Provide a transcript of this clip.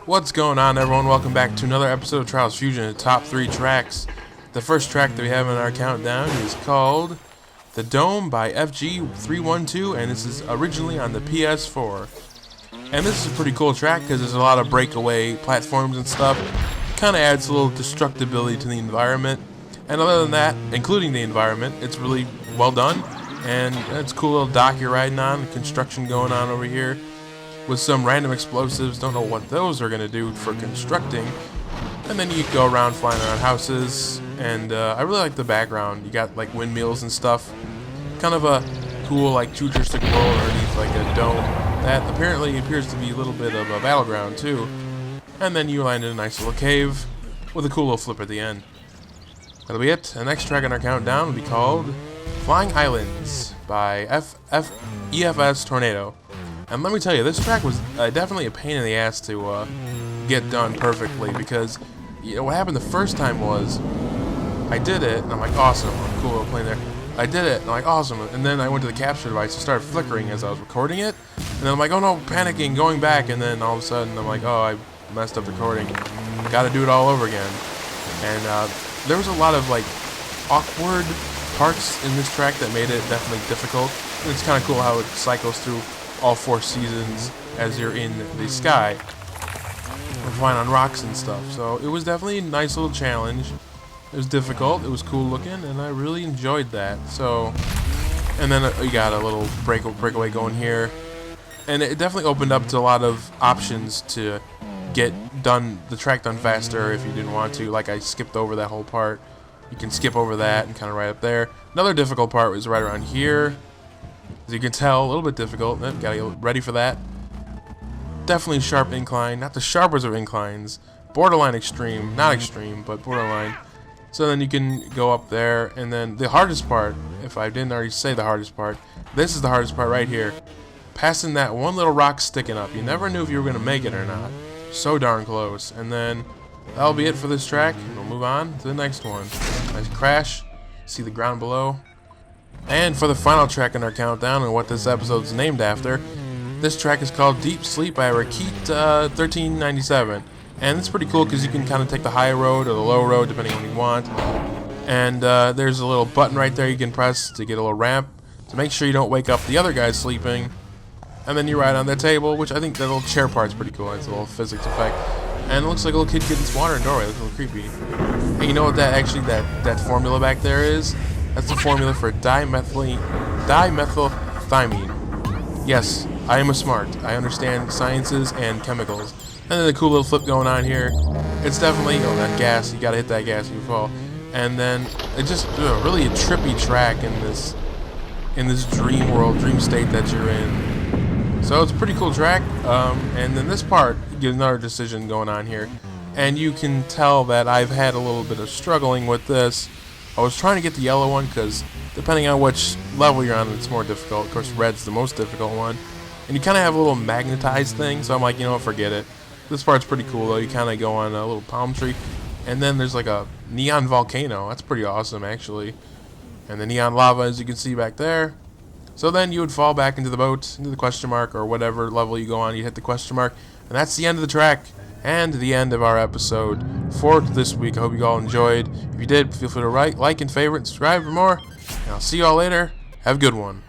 What's going on, everyone? Welcome back to another episode of Trials Fusion, the top 3 tracks. The first track that we have in our countdown is called The Dome by FG312, and this is originally on the PS4. And this is a pretty cool track because there's a lot of breakaway platforms and stuff. Kind of adds a little destructibility to the environment. And other than that, including the environment, it's really well done. And it's a cool little dock you're riding on, construction going on over here with some random explosives. Don't know what those are going to do for constructing. And then you go around flying around houses, and I really like the background. You got like windmills and stuff. Kind of a cool like futuristic world underneath like a dome that apparently appears to be a little bit of a battleground too. And then you land in a nice little cave with a cool little flip at the end. That'll be it. The next track on our countdown will be called Flying Highlands by EFS Tornado. And let me tell you, this track was definitely a pain in the ass to get done perfectly, because what happened the first time was I did it and I'm like, awesome, I'm cool, I'm playing there. I did it and I'm like, awesome, and then I went to the capture device and started flickering as I was recording it, and then I'm like, oh no, panicking, going back, and then all of a sudden I'm like, oh, I messed up recording, gotta do it all over again. And there was a lot of like awkward parts in this track that made it definitely difficult. And it's kind of cool how it cycles through all 4 seasons as you're in the sky. We're flying on rocks and stuff. So it was definitely a nice little challenge. It was difficult, it was cool looking, and I really enjoyed that. So, and then you got a little breakaway going here. And it definitely opened up to a lot of options to get the track done faster if you didn't want to. Like I skipped over that whole part. You can skip over that and kind of right up there. Another difficult part was right around here. As you can tell, a little bit difficult. Gotta get ready for that. Definitely sharp incline. Not the sharpest of inclines. Borderline extreme. Not extreme, but borderline. So then you can go up there. And then the hardest part, if I didn't already say the hardest part, this is the hardest part right here. Passing that one little rock sticking up. You never knew if you were going to make it or not. So darn close. And then that'll be it for this track. We'll move on to the next one. Nice crash. See the ground below. And for the final track in our countdown, and what this episode is named after, this track is called Deep Sleep by Rakit 1397. And it's pretty cool because you can kind of take the high road or the low road depending on what you want. And there's a little button right there you can press to get a little ramp to make sure you don't wake up the other guys sleeping. And then you ride on the table, which I think that little chair part's pretty cool. It's a little physics effect. And it looks like a little kid getting this water in the doorway. It looks a little creepy. And you know what that formula back there is? That's the formula for dimethylthymine. Yes, I am a smart. I understand sciences and chemicals. And then the cool little flip going on here. It's definitely, that gas. You gotta hit that gas when you fall. And then it's just really a trippy track in this dream world, dream state that you're in. So it's a pretty cool track. And then this part, you get another decision going on here. And you can tell that I've had a little bit of struggling with this. I was trying to get the yellow one because depending on which level you're on, it's more difficult. Of course, red's the most difficult one. And you kind of have a little magnetized thing, so I'm like, forget it. This part's pretty cool, though. You kind of go on a little palm tree, and then there's like a neon volcano. That's pretty awesome, actually. And the neon lava, as you can see back there. So then you would fall back into the boat, into the question mark, or whatever level you go on, you hit the question mark. And that's the end of the track. And the end of our episode for this week. I hope you all enjoyed. If you did, feel free to like and favorite and subscribe for more. And I'll see you all later. Have a good one.